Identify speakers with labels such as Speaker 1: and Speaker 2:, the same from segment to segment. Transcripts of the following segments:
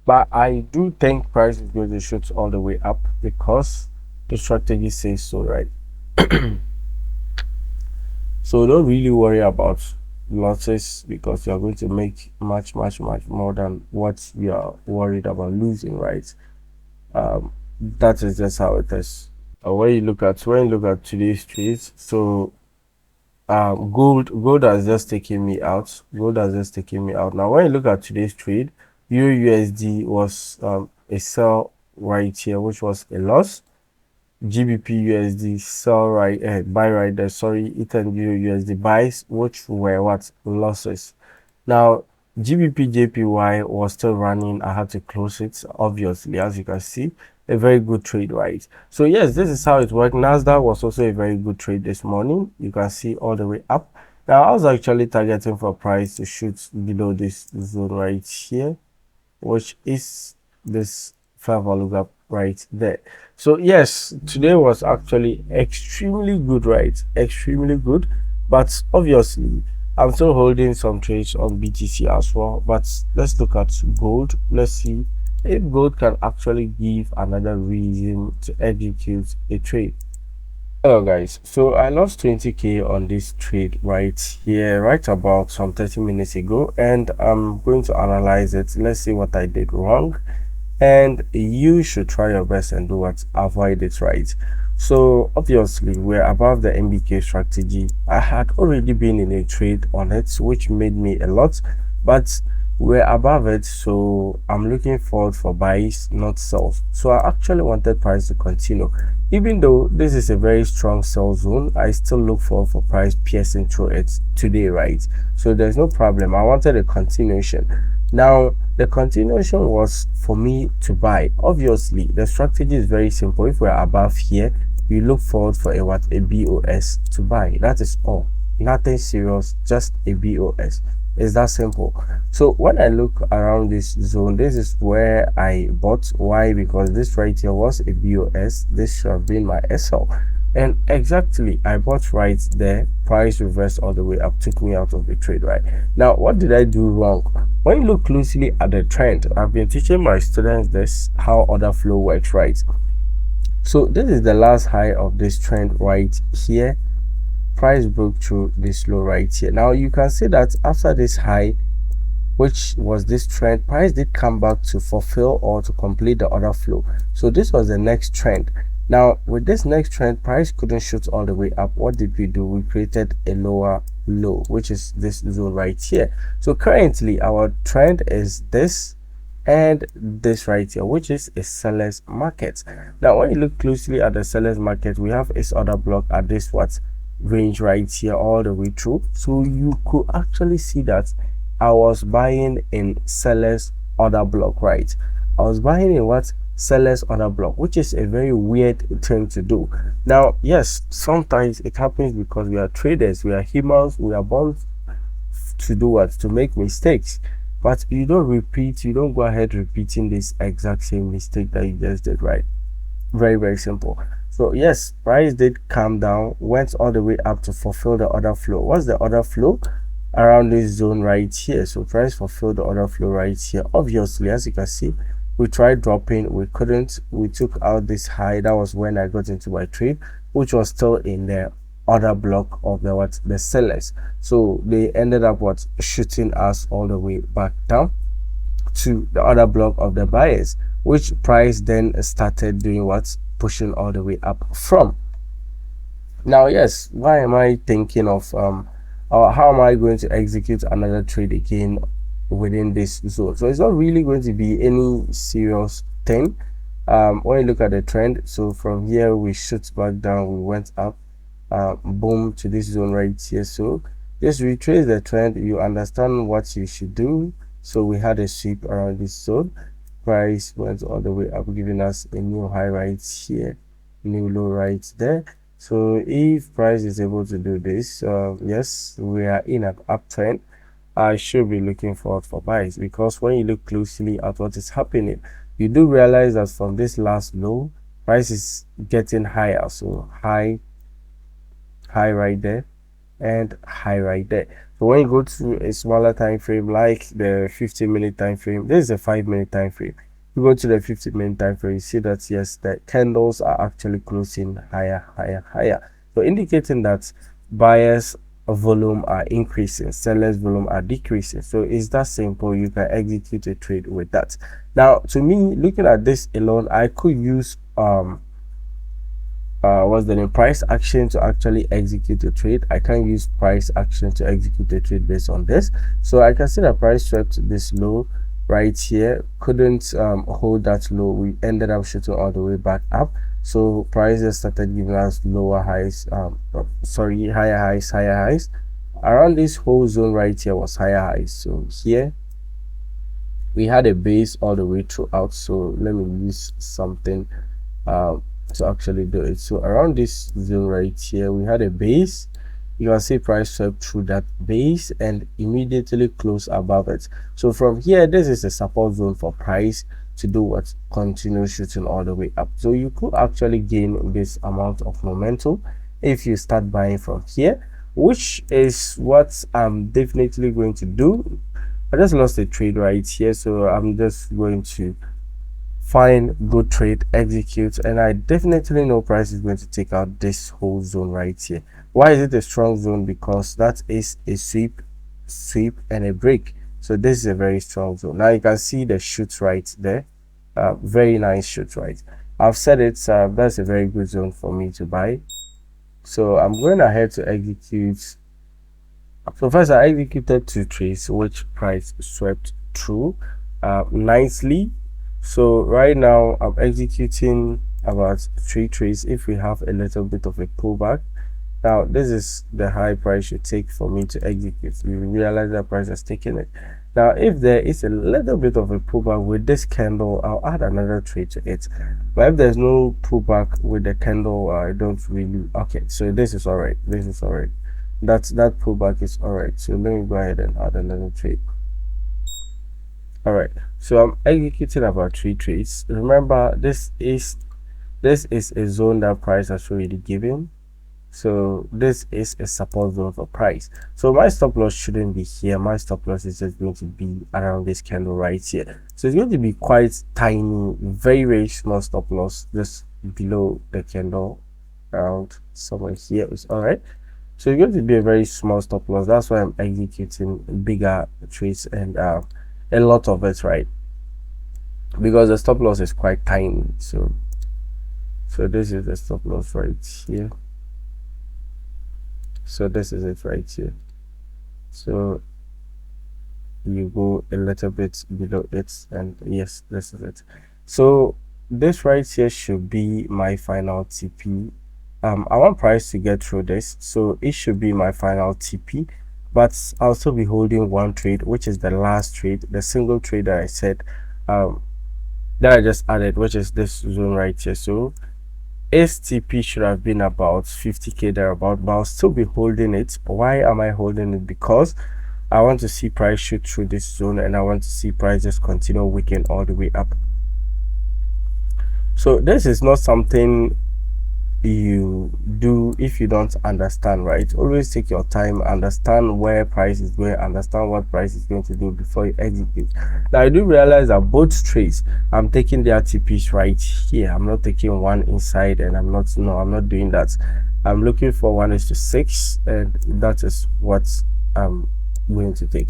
Speaker 1: But I do think price is going to shoot all the way up because the strategy says so, right? So don't really worry about losses because you're going to make much more than what you are worried about losing, right? That is just how it is. When you look at today's trades, so gold has just taken me out. Gold has just taken me out. Now when you look at today's trade, EURUSD was a sell right here, which was a loss. GBP USD sell right, buy right there. Sorry, Ethan Euro USD buys, which were what losses. Now GBP JPY was still running. I had to close it, obviously, as you can see. A very good trade, right? So yes, this is how it worked. Nasdaq was also a very good trade this morning. You can see all the way up. Now I was actually targeting for price to shoot below this zone right here, which is this fair value gap right there. So yes, today was actually extremely good, right? Extremely good. But obviously, I'm still holding some trades on BTC as well. But let's look at gold. Let's see if gold can actually give another reason to execute a trade. Hello guys, so I lost 20k on this trade right here, right about some 30 minutes ago, and I'm going to analyze it. Let's see what I did wrong, and you should try your best and do what avoid it, right? So obviously we're above the MBK strategy. I had already been in a trade on it, which made me a lot, but we're above it, so I'm looking forward for buys, not sells. So I actually wanted price to continue. Even though this is a very strong sell zone, I still look forward for price piercing through it today, right? So there's no problem. I wanted a continuation. Now the continuation was for me to buy. Obviously the strategy is very simple. If we're above here, you look forward for a BOS to buy. That is all. Nothing serious, just a BOS. It's that simple. So when I look around this zone, this is where I bought. Why? Because this right here was a BOS. This should have been my SL, and exactly I bought right there. Price reversed all the way up, took me out of the trade. Right now, what did I do wrong? When you look closely at the trend, I've been teaching my students this how order flow works, right? So this is the last high of this trend right here. Price broke through this low right here. Now you can see that after this high, which was this trend, price did come back to fulfill or to complete the order flow. So this was the next trend. Now with this next trend, price couldn't shoot all the way up. What did we do? We created a lower low, which is this zone right here. So currently our trend is this and this right here, which is a seller's market. Now when you look closely at the seller's market, we have its order block at this what range right here all the way through. So you could actually see that I was buying in seller's order block, right? I was buying in what seller's order block, which is a very weird thing to do. Now yes, sometimes it happens because we are traders, we are humans, we are born to do what, to make mistakes. But you don't go ahead repeating this exact same mistake that you just did, right? Very simple. So yes, price did come down, went all the way up to fulfill the order flow. What's the order flow? Around this zone right here. So price fulfilled the order flow right here. Obviously, as you can see, we tried dropping, we couldn't. We took out this high. That was when I got into my trade, which was still in the order block of the sellers. So they ended up shooting us all the way back down to the other block of the buyers, which price then started doing what, pushing all the way up from. Now yes, why am I thinking of or how am I going to execute another trade again within this zone? So it's not really going to be any serious thing. When you look at the trend, so from here we shoot back down, we went up, boom, to this zone right here. So just retrace the trend, you understand what you should do. So we had a sweep around this zone, price went all the way up, giving us a new high right here, new low right there. So if price is able to do this, yes, we are in an uptrend. I should be looking forward for buys, because when you look closely at what is happening, you do realize that from this last low, price is getting higher. So high right there, and high right there. So when you go to a smaller time frame like the 15-minute time frame, this is a 5-minute time frame. You go to the 15-minute time frame, you see that yes, the candles are actually closing higher, higher, higher. So indicating that buyers volume are increasing, sellers volume are decreasing. So it's that simple. You can execute a trade with that. Now to me, looking at this alone, I could use what's the name, price action to actually execute a trade. I can use price action to execute a trade based on this. So I can see that price swept this low right here, couldn't hold that low. We ended up shooting all the way back up. So prices started giving us lower highs, sorry, higher highs. Around this whole zone right here was higher highs. So here we had a base all the way throughout. So let me use something to actually do it. So around this zone right here, we had a base. You can see price swept through that base and immediately close above it. So from here, this is a support zone for price to do what? Continue shooting all the way up. So you could actually gain this amount of momentum if you start buying from here, which is what I'm definitely going to do. I just lost a trade right here, so I'm just going to find good trade, execute, and I definitely know price is going to take out this whole zone right here. Why is it a strong zone? Because that is a sweep, and a break. So this is a very strong zone. Now you can see the shoot right there. Very nice shoot right. I've said it, that's a very good zone for me to buy. So I'm going ahead to execute. So first I executed 2 trades which price swept through nicely. So right now I'm executing about 3 trades if we have a little bit of a pullback. Now this is the high price you take for me to execute. You realize that price has taken it. Now if there is a little bit of a pullback with this candle, I'll add another trade to it. But if there's no pullback with the candle, I don't really. Okay, so this is all right. This is all right. That pullback is all right. So let me go ahead and add another trade. All right, so I'm executing about 3 trades. Remember, this is a zone that price has already given. So this is a support zone for price. So my stop loss shouldn't be here. My stop loss is just going to be around this candle right here. So it's going to be quite tiny, very small stop loss just below the candle, around somewhere here. Is all right. So it's going to be a very small stop loss. That's why I'm executing bigger trades and a lot of it, right? Because the stop loss is quite tiny. So this is the stop loss right here. So this is it right here. So you go a little bit below it, and yes, this is it. So this right here should be my final TP. I want price to get through this, so it should be my final TP, but I'll still be holding one trade, which is the last trade, the single trade that I said that I just added, which is this zone right here. So STP should have been about 50k thereabout, but I'll still be holding it. Why am I holding it? Because I want to see price shoot through this zone, and I want to see prices continue weekend all the way up. So this is not something you do if you don't understand, right? Always take your time, understand where price is going, understand what price is going to do before you execute. Now I do realize that both trades, I'm taking their TPs right here. I'm not taking one inside, and I'm not doing that. I'm looking for 1:6, and that is what I'm going to take.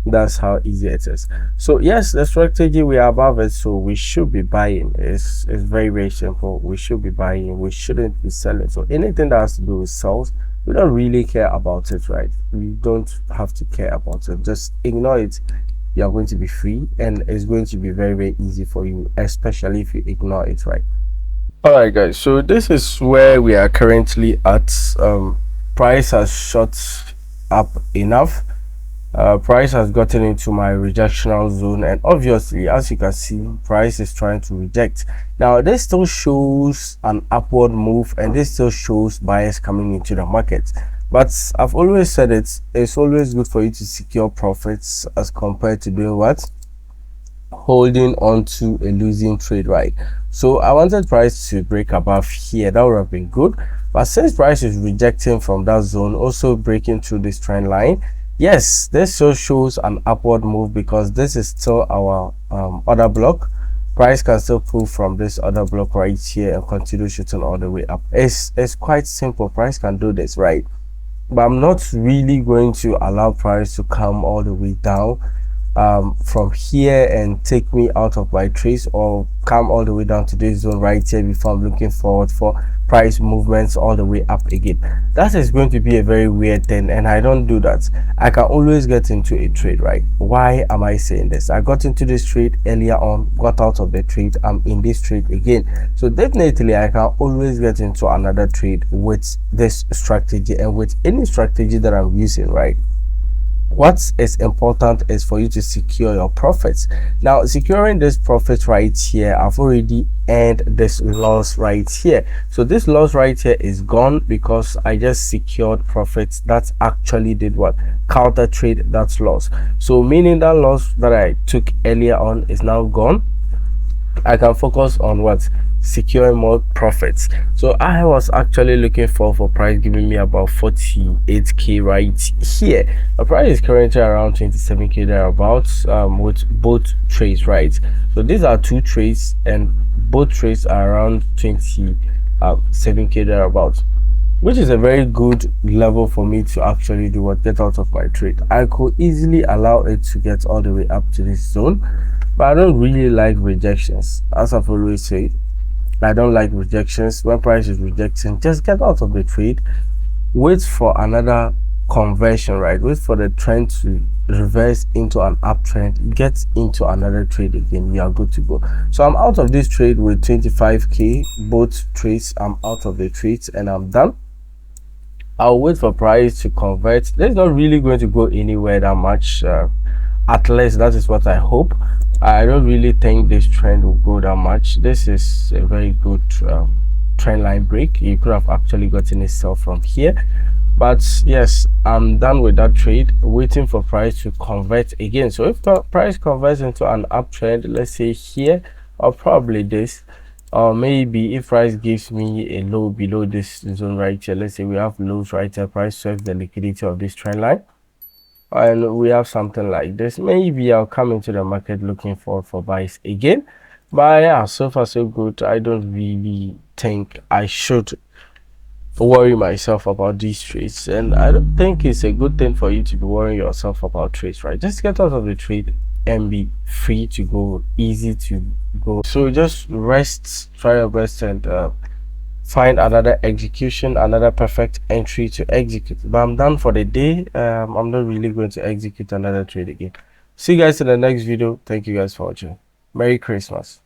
Speaker 1: That's how easy it is. So yes, the strategy, we are above it, so we should be buying. It's very simple. We should be buying, we shouldn't be selling. So anything that has to do with sales, we don't really care about it, right? We don't have to care about it. Just ignore it. You're going to be free, and it's going to be very easy for you, especially if you ignore it, right? All right guys, so this is where we are currently at. Price has shot up enough. Price has gotten into my rejectional zone, and obviously, as you can see, price is trying to reject. Now this still shows an upward move, and this still shows buyers coming into the market. But I've always said it's always good for you to secure profits as compared to doing what? holding on to a losing trade, right? So I wanted price to break above here. That would have been good, but since price is rejecting from that zone, also breaking through this trend line, yes, this still shows an upward move because this is still our order block. Price can still pull from this other block right here and continue shooting all the way up. It's quite simple. Price can do this, right? But I'm not really going to allow price to come all the way down from here and take me out of my trace, or come all the way down to this zone right here before I'm looking forward for price movements all the way up again. That is going to be a very weird thing, and I don't do that. I can always get into a trade, right? Why am I saying this? I got into this trade earlier on, got out of the trade, I'm in this trade again. So definitely I can always get into another trade with this strategy, and with any strategy that I'm using, right? What is important is for you to secure your profits. Now, securing this profit right here, I've already earned this loss right here. So this loss right here is gone because I just secured profits that actually did what? Counter trade that loss. So meaning that loss that I took earlier on is now gone. I can focus on what? Securing more profits. So I was actually looking for price giving me about 48k right here. The price is currently around 27k thereabouts, with both trades, right? So these are two trades, and both trades are around 27k thereabouts, which is a very good level for me to actually do what? Get out of my trade. I could easily allow it to get all the way up to this zone, but I don't really like rejections. As I've always said, I don't like rejections. When price is rejecting, just get out of the trade, wait for another conversion, right? Wait for the trend to reverse into an uptrend, get into another trade again, you are good to go. So I'm out of this trade with 25k, both trades. I'm out of the trades and I'm done. I'll wait for price to convert. There's not really going to go anywhere that much, at least that is what I hope. I don't really think this trend will go that much. This is a very good trend line break. You could have actually gotten a sell from here, but yes, I'm done with that trade, waiting for price to convert again. So if the price converts into an uptrend, let's say here, or probably this, or maybe if price gives me a low below this zone right here, let's say we have lows right here, price serves the liquidity of this trend line, and we have something like this, maybe I'll come into the market looking for buys again. But yeah, so far so good. I don't really think I should worry myself about these trades, and I don't think it's a good thing for you to be worrying yourself about trades, right? Just get out of the trade and be free to go, easy to go. So just rest, try your best, and find another execution, another perfect entry to execute. But I'm done for the day. I'm not really going to execute another trade again. See you guys in the next video. Thank you guys for watching. Merry Christmas.